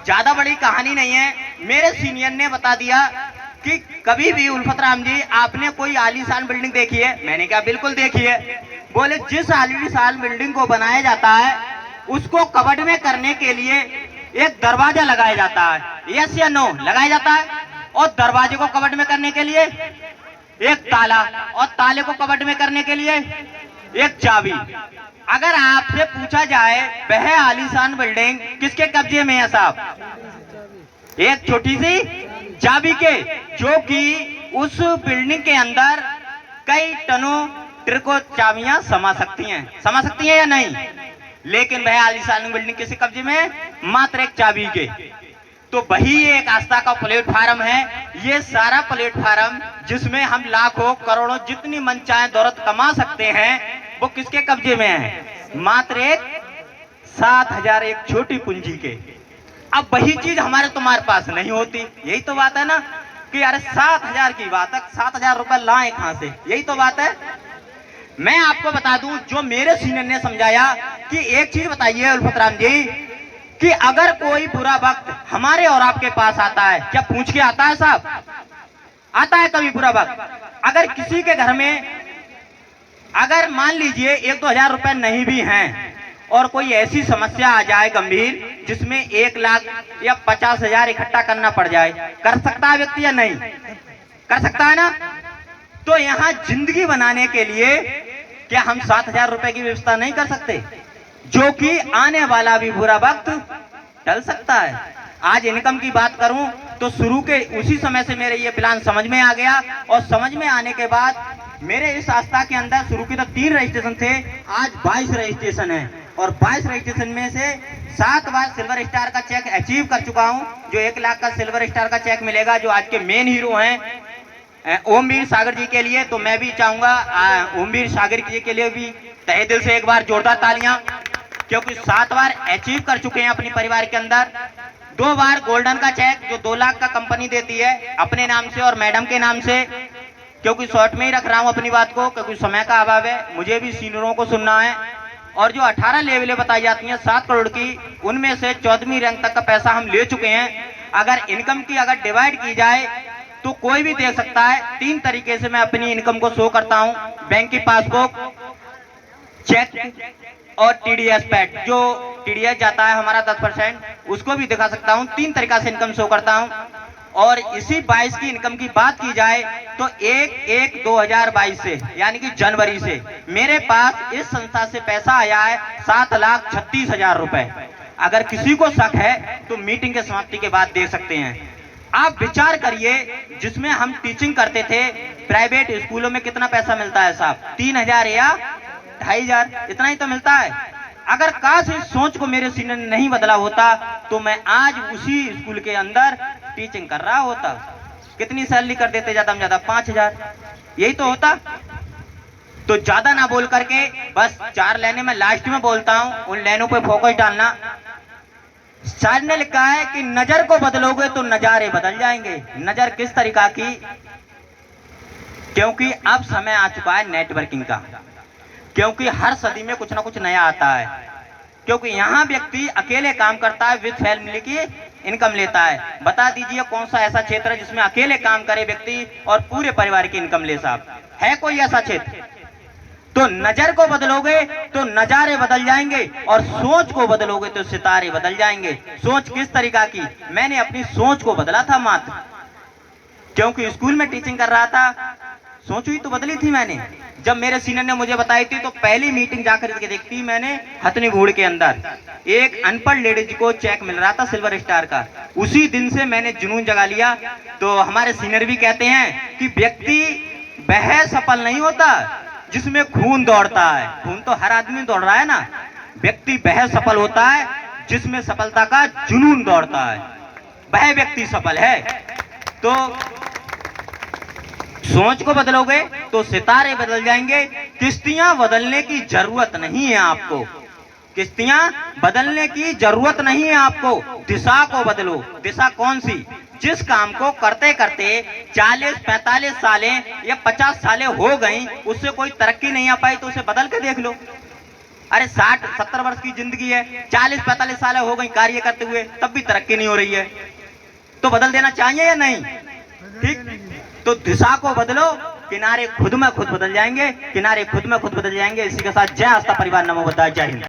ज्यादा बड़ी कहानी नहीं है। मेरे सीनियर ने बता दिया कि कभी भी उल्फत राम जी आपने कोई आलीशान बिल्डिंग देखी है? मैंने कहा बिल्कुल देखी है। बोले जिस आलीशान बिल्डिंग को बनाया जाता है उसको कबर्ड में करने के लिए एक दरवाजा लगाया जाता है, यस या नो? लगाया जाता है। और दरवाजे को कबर्ड में करने के लिए एक ताला, और ताले को कबर्ड में करने के लिए एक चाबी। अगर आपसे पूछा जाए वह आलीशान बिल्डिंग किसके कब्जे में है साहब? एक छोटी सी चाबी के, जो कि उस बिल्डिंग के अंदर कई टनों ट्रकों चाबियां समा सकती हैं या नहीं? लेकिन वह आलीशान बिल्डिंग किसके कब्जे में? मात्र एक चाबी के। तो वही एक आस्था का प्लेटफार्म है। ये सारा प्लेटफार्म जिसमें हम लाखों करोड़ों जितनी मन चाहे दौलत कमा सकते हैं, वो किसके कब्जे में है? मात्र एक 7,000 एक छोटी पूंजी के। अब वही चीज हमारे तुम्हारे पास नहीं होती। यही तो बात है ना कि अरे 7,000 की बात है, 7,000 रुपए लाए कहां से? यही तो बात है। मैं आपको बता दूं, जो मेरे सीनियर ने समझाया कि एक चीज बताइए उल्फत राम जी, कि अगर कोई बुरा वक्त हमारे और आपके पास आता है, क्या पूछ के आता है साहब? आता है कभी बुरा वक्त? अगर किसी के घर में अगर मान लीजिए 1-2 हजार रुपए नहीं भी हैं और कोई ऐसी समस्या आ जाए गंभीर जिसमें 1 लाख या 50,000 इकट्ठा करना पड़ जाए, कर सकता है व्यक्ति या नहीं? कर सकता है ना? तो यहाँ जिंदगी बनाने के लिए क्या हम 7,000 रुपए की व्यवस्था नहीं कर सकते, जो कि आने वाला भी बुरा वक्त टल सकता है? आज इनकम की बात करूं तो शुरू के उसी समय से मेरे ये प्लान समझ में आ गया, और समझ में आने के बाद मेरे इस आस्था के अंदर शुरू की तो 3 रजिस्ट्रेशन थे, आज 22 रजिस्ट्रेशन है। और 22 रजिस्ट्रेशन में से 7 बार सिल्वर स्टार का चेक अचीव कर चुका हूं। जो 1 लाख का सिल्वर स्टार का चेक मिलेगा, जो आज के मेन हीरो हैं ओमवीर सागर जी के लिए, तो मैं भी चाहूंगा ओमवीर सागर जी के लिए भी तहे दिल से एक बार जोरदार तालियां, क्योंकि 7 बार अचीव कर चुके हैं अपने परिवार के अंदर। 2 बार गोल्डन का चेक जो 2 लाख का कंपनी देती है अपने नाम से और मैडम के नाम से, क्योंकि शॉर्ट में ही रख रहा हूं अपनी बात को, क्योंकि समय का अभाव है, मुझे भी सीनियरों को सुनना है। और जो 18 लेवलें बताई जाती हैं 7 करोड़ की, उनमें से 14वीं रैंक तक का पैसा हम ले चुके हैं। अगर इनकम की अगर डिवाइड की जाए तो कोई भी देख सकता है। 3 तरीके से मैं अपनी इनकम को शो करता हूं, बैंक की पासबुक, चेक और टीडीएस पैड। जो टीडीएस जाता है हमारा 10%, उसको भी दिखा सकता हूं। 3 तरीका से इनकम शो करता हूं। और इसी 22 की इनकम की बात की जाए तो 1/1/2022 से, यानी कि जनवरी से मेरे पास इस संस्था से पैसा आया है 7,36,000 रुपए। अगर किसी को शक है तो मीटिंग के समाप्ति के बाद देख सकते हैं। आप विचार करिए, जिसमें हम टीचिंग करते थे प्राइवेट स्कूलों में कितना पैसा मिलता है साहब? 3,000 या 2,500, इतना ही तो मिलता है। अगर काश इस सोच को मेरे सीनियर ने नहीं बदला होता तो मैं आज उसी स्कूल के अंदर टीचिंग कर रहा होता। कितनी सैलरी कर देते? ज्यादा में ज्यादा 5,000, यही तो होता। तो ज्यादा ना बोल करके बस 4 लाइनें मैं लास्ट में बोलता हूं, उन लाइनों पे फोकस डालना। शायर ने लिखा है कि नजर को बदलोगे तो नजारे बदल जाएंगे। नजर किस तरीका की? क्योंकि अब समय आ चुका है नेटवर्किंग का, क्योंकि हर सदी में कुछ ना कुछ नया आता है। क्योंकि यहाँ व्यक्ति अकेले काम करता है, विद फैमिली की इनकम लेता है। बता दीजिए कौन सा ऐसा क्षेत्र है जिसमें अकेले काम करे व्यक्ति और पूरे परिवार की इनकम ले साहब? है कोई ऐसा क्षेत्र? तो नजर को बदलोगे तो नजारे बदल जाएंगे, और सोच को बदलोगे तो सितारे बदल जाएंगे। सोच किस तरीका की? मैंने अपनी सोच को बदला था मात्र, क्योंकि स्कूल में टीचिंग कर रहा था, सोच ही तो बदली थी मैंने। जब मेरे सीनियर ने मुझे बताई थी तो पहली मीटिंग जाकर के देखती मैंने हथनी भूड़ के अंदर, एक अनपढ़ लेडीज को चेक मिल रहा था सिल्वर स्टार का। उसी दिन से मैंने जुनून जगा लिया। तो हमारे सीनियर भी कहते हैं कि व्यक्ति वह सफल नहीं होता जिसमें खून दौड़ता है। खून तो हर आदमी दौड़ रहा है ना। व्यक्ति वह सफल होता है जिसमें सफलता का जुनून दौड़ता है, वह व्यक्ति सफल है। तो सोच को बदलोगे तो सितारे बदल जाएंगे। किश्तियां बदलने की जरूरत नहीं है आपको, किश्तियां बदलने की जरूरत नहीं है आपको। दिशा को बदलो। दिशा कौन सी? जिस काम को करते करते 40-45 सालें या 50 सालें हो गई, उससे कोई तरक्की नहीं आ पाई तो उसे बदल के देख लो। अरे 60-70 वर्ष की जिंदगी है, 40-45 साल हो गई कार्य करते हुए, तब भी तरक्की नहीं हो रही है, तो बदल देना चाहिए या नहीं? ठीक, तो दिशा को बदलो, किनारे खुद में खुद बदल जाएंगे, किनारे खुद में खुद बदल जाएंगे। इसी के साथ जय आस्था परिवार, नमो बुद्धाय, जय हिंद।